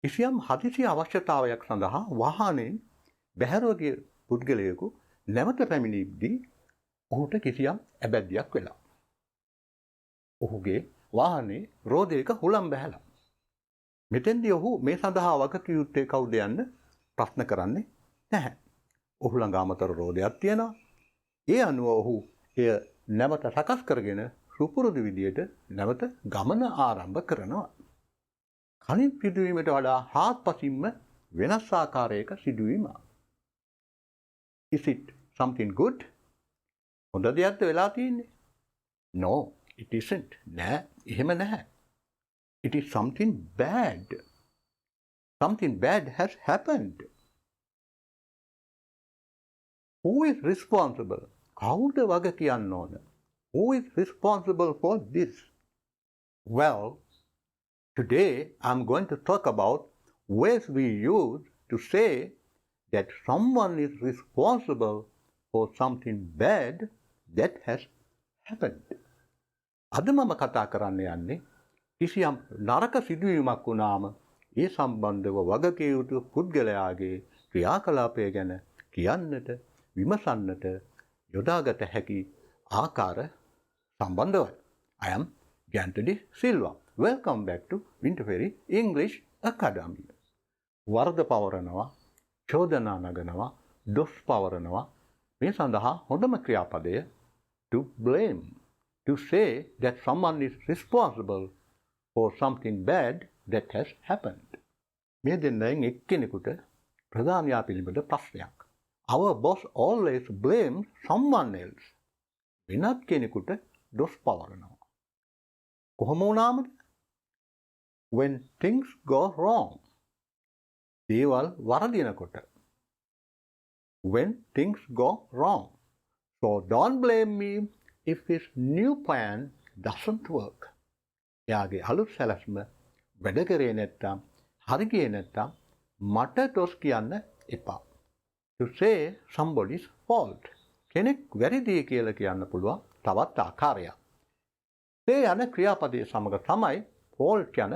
කිසියම් හදිසි අවශ්‍යතාවයක් සඳහා වාහනේ බැහැරව ගිය පුද්ගලයෙකු නැවත පැමිණීමේදී ඔහුට කිසියම් ඇබැද්දියක් වෙලා. ඔහුගේ වාහනේ රෝදයක හුලම් බැහැලා. මෙතෙන්දී ඔහු මේ සඳහා වගකිව යුත්තේ කවුද යන්න ප්‍රශ්න කරන්නේ නැහැ. ඔහු ළඟ අමතර රෝදයක් තියෙනවා. ඒ අනුව ඔහු එය නැවත සකස් කරගෙන සුපුරුදු විදියට නැවත ගමන ආරම්භ කරනවා. කලින් සිදුවීමට වඩා හාත්පසින්ම වෙනස් ආකාරයක සිදුවීමක්. Is it something good? හොඳ දෙයක්ද වෙලා තියෙන්නේ? No, it isn't. නෑ, එහෙම නැහැ. It is something bad. Something bad has happened. Who is responsible? කවුද වග කියන්න ඕන? Who is responsible for this? Well, today I'm going to talk about ways we use to say that someone is responsible for something bad that has happened. අද මම කතා කරන්න යන්නේ කිසියම් නරක සිදුවීමක් වුණාම ඒ සම්බන්ධව වගකිය යුතු පුද්ගලයාගේ ක්‍රියාකලාපය ගැන කියන්නට විමසන්නට යොදාගත හැකි ආකාර සම්බන්ධවයි. I am Gantadi Silva. Welcome back to Ferry English Academy. වරද පවරනවා, චෝදනා නගනවා, දොස් පවරනවා මේ සඳහා හොඳම ක්‍රියාපදය to blame. To say that someone is responsible for something bad that has happened. මේ දෙන්නෙන් එක්කෙනෙකුට ප්‍රධානයා පිළිබඳ ප්‍රශ්නයක්. Our boss always blames someone else. වෙනත් කෙනෙකුට දොස් පවරනවා. කොහොම වුණාමද? When things go wrong. දේවල් වරදිනකොට. When things go wrong. So don't blame me if his new plan doesn't work. එයාගේ අලුත් සැලැස්ම වැඩ කරේ නැත්තම්, හරි ගියේ නැත්තම් මට දොස් කියන්න එපා. To say somebody's fault. කෙනෙක් වැරදි කියලා කියන්න පුළුවන් තවත් ආකාරයක්. say යන ක්‍රියාපදයේ සමග තමයි fault යන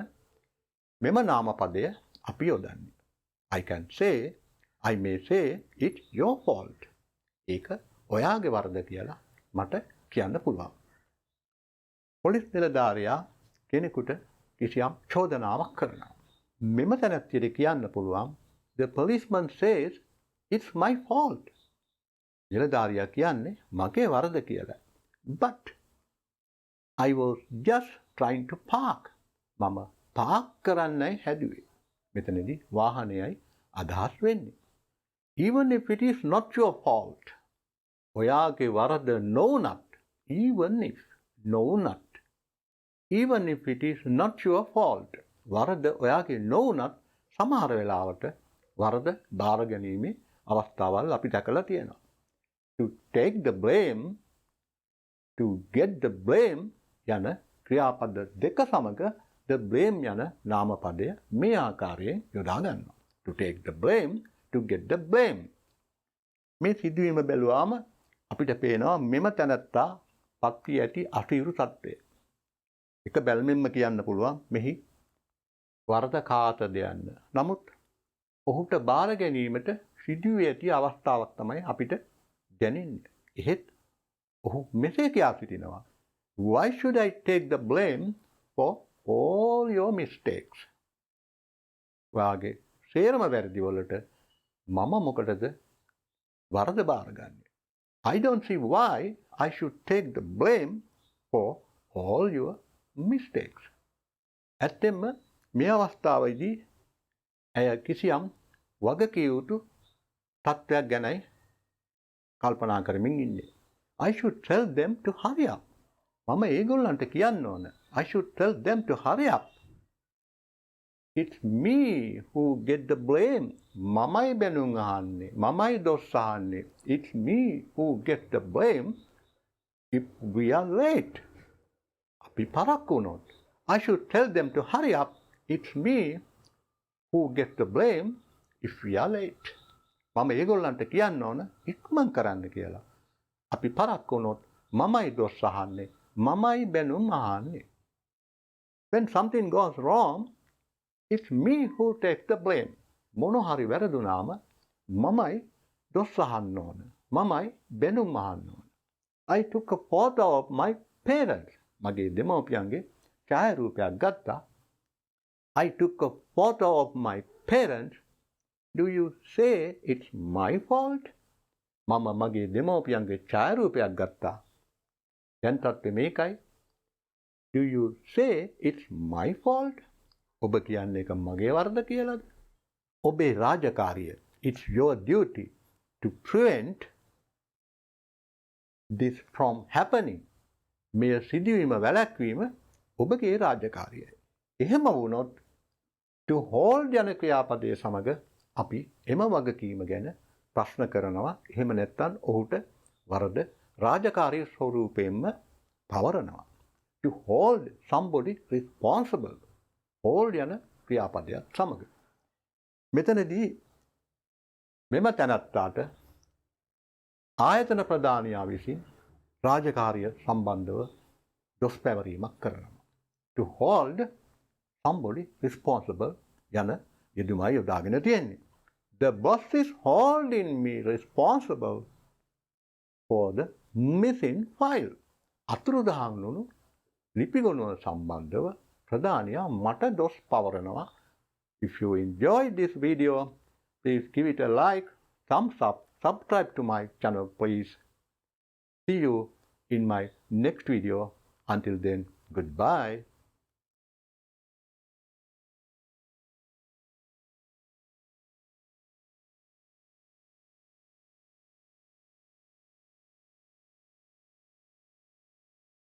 මෙම නාමපදය අපි යොදන්නේ. I can say, I may say it's your fault. ඒක ඔයාගේ වරද කියලා මට කියන්න පුළුවන්. පොලිස් නිලධාරියා කෙනෙකුට කිසියම් චෝදනාවක් කරනවා. මෙම තැනැත්තියට කියන්න පුළුවන් the policeman says it's my fault. නිලධාරියා කියන්නේ මගේ වරද කියලා. But I was just trying to park. මම පාක් කරන්නයි හැදුවේ. මෙතනදී වාහනයයි අදහස් වෙන්නේ. Even if it is not your fault. ඔයාගේ වරද නොවුනත්. Even if it is not your fault. වරද ඔයාගේ නොවුනත් සමහර වෙලාවට වරද බාර ගැනීමේ අවස්ථාවල් අපි දැකලා තියෙනවා. To take the blame, to get the blame යන ක්‍රියාපද දෙක සමග the blame යන නාමපදය මේ ආකාරයෙන් යොදා ගන්නවා. To take the blame, to get the blame. මේ සිදුවීම බැලුවාම අපිට පේනවා මෙම තැනැත්තා පත් වී ඇති අසීරු තත්ත්වය. එක බැල්මෙන්ම කියන්න පුළුවන් මෙහි වරද කාටද යන්න. නමුත් ඔහුට බාර ගැනීමට සිදුවී ඇති අවස්ථාවක් තමයි අපිට දැනෙන්නේ. එහෙත් ඔහු මෙසේ කියා සිටිනවා. Why should I take the blame for all your mistakes? වාගේ සේරම වැරදි වලට මම මොකටද වරද බාරගන්නේ? I don't see why I should take the blame for all your mistakes. ඇත්තෙන්ම මේ අවස්ථාවේදී ඇය කිසියම් වගකිය යුතු තත්ත්වයක් ගැනයි කල්පනා කරමින් ඉන්නේ. I should tell them to hurry up. මම ඒගොල්ලන්ට කියන්න ඕන. I should tell them to hurry up. It's me who get the blame. මමයි බැනුම් අහන්නේ. මමයි දොස් අහන්නේ. It's me who get the blame if we are late. අපි පරක්කු වුණොත්. I should tell them to hurry up. It's me who get the blame if we are late. මම ඒගොල්ලන්ට කියන්න ඕන ඉක්මන් කරන්න කියලා. අපි පරක්කු වුණොත් මමයි දොස් අහන්නේ. මමයි බැනුම් අහන්නේ. When something goes wrong, It's me who takes the blame. මොන හරි වැරදුනාම මමයි දොස් අහන්න ඕන. මමයි බැනුම් අහන්න ඕන. I took a photo of my parents. මගේ දෙමව්පියන්ගේ ඡායාරූපයක් ගත්තා. I took a photo of my parents. Do you say it's my fault? මම මගේ දෙමව්පියන්ගේ ඡායාරූපයක් ගත්තා. දැන් තත්ත්වය මේකයි. Do you say it's my fault? ඔබ කියන්නේ එක මගේ වරද කියලාද? ඔබේ රාජකාරිය. It's your duty to prevent this from happening. මෙය සිදුවීම වැළැක්වීම ඔබගේ රාජකාරියයි. එහෙම වුණොත් to hold යන ක්‍රියාපදයේ සමග අපි එම වගකීම ගැන ප්‍රශ්න කරනවා. එහෙම නැත්නම් ඔහුට වරද රාජකාරී ස්වරූපයෙන්ම පවරනවා. To hold somebody responsible. hold යන ක්‍රියාපදයක් සමග. මෙතනදී මෙම තැනැත්තාට ආයතන ප්‍රධානියා විසින් රාජකාරිය සම්බන්ධව දොස් පැවරීමක් කරනවා. To hold somebody responsible යන යෙදුමයි යොදාගෙන තියෙන්නේ. The boss is holding me responsible for the missing file. අතුරුදහන් වුණු ලිපිගොනුව සම්බන්ධව ප්‍රධානියා මට දොස් පවරනවා. If you enjoyed this video, please give it a like, thumbs up, subscribe to my channel please. See you in my next video. Until then, goodbye.